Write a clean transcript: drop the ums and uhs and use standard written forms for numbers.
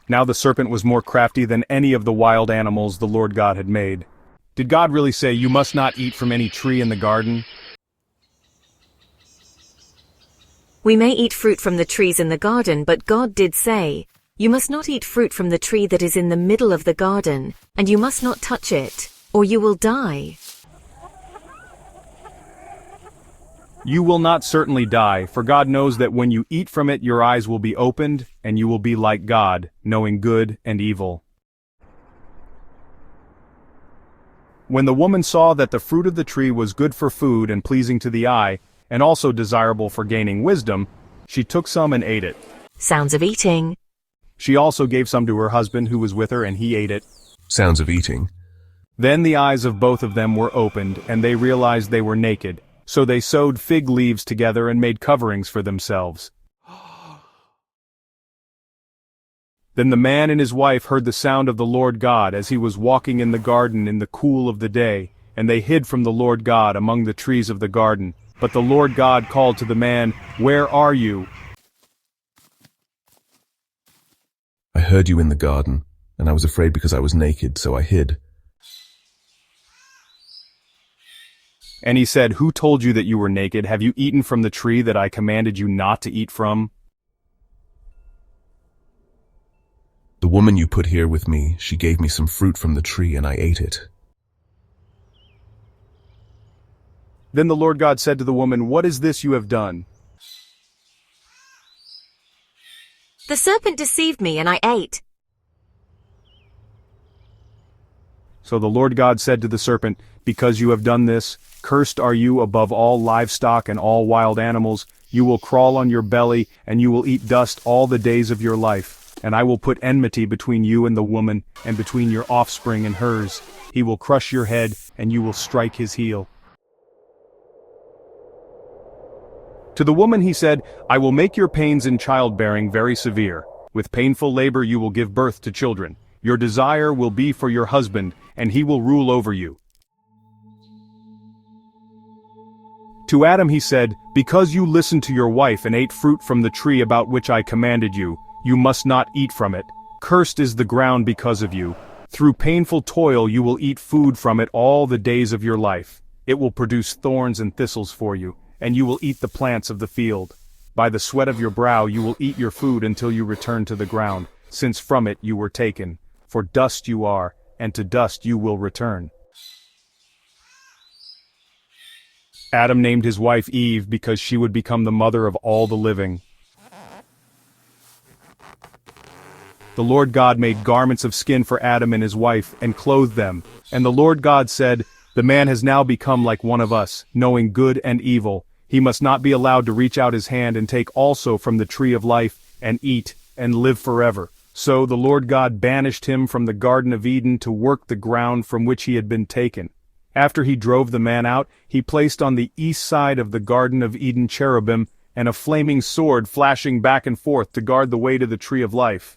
Now the serpent was more crafty than any of the wild animals the Lord God had made. Did God really say, "You must not eat from any tree in the garden"? We may eat fruit from the trees in the garden, but God did say, "You must not eat fruit from the tree that is in the middle of the garden, and you must not touch it, or you will die." You will not certainly die, for God knows that when you eat from it your eyes will be opened, and you will be like God, knowing good and evil. When the woman saw that the fruit of the tree was good for food and pleasing to the eye, and also desirable for gaining wisdom, she took some and ate it. Sounds of eating. She also gave some to her husband who was with her, and he ate it. Sounds of eating. Then the eyes of both of them were opened, and they realized they were naked. So they sewed fig leaves together and made coverings for themselves. Then the man and his wife heard the sound of the Lord God as he was walking in the garden in the cool of the day, and they hid from the Lord God among the trees of the garden. But the Lord God called to the man, "Where are you?" I heard you in the garden, and I was afraid because I was naked, so I hid. And he said, "Who told you that you were naked? Have you eaten from the tree that I commanded you not to eat from?" The woman you put here with me, she gave me some fruit from the tree, and I ate it. Then the Lord God said to the woman, "What is this you have done?" The serpent deceived me, and I ate. So the Lord God said to the serpent, "Because you have done this, cursed are you above all livestock and all wild animals. You will crawl on your belly, and you will eat dust all the days of your life. And I will put enmity between you and the woman, and between your offspring and hers. He will crush your head, and you will strike his heel." To the woman he said, "I will make your pains in childbearing very severe. With painful labor you will give birth to children. Your desire will be for your husband, and he will rule over you." To Adam he said, "Because you listened to your wife and ate fruit from the tree about which I commanded you, you must not eat from it. Cursed is the ground because of you. Through painful toil you will eat food from it all the days of your life. It will produce thorns and thistles for you, and you will eat the plants of the field. By the sweat of your brow you will eat your food until you return to the ground, since from it you were taken. For dust you are, and to dust you will return." Adam named his wife Eve because she would become the mother of all the living. The Lord God made garments of skin for Adam and his wife, and clothed them. And the Lord God said, "The man has now become like one of us, knowing good and evil. He must not be allowed to reach out his hand and take also from the tree of life, and eat, and live forever." So the Lord God banished him from the Garden of Eden to work the ground from which he had been taken. After he drove the man out, he placed on the east side of the Garden of Eden cherubim, and a flaming sword flashing back and forth to guard the way to the tree of life.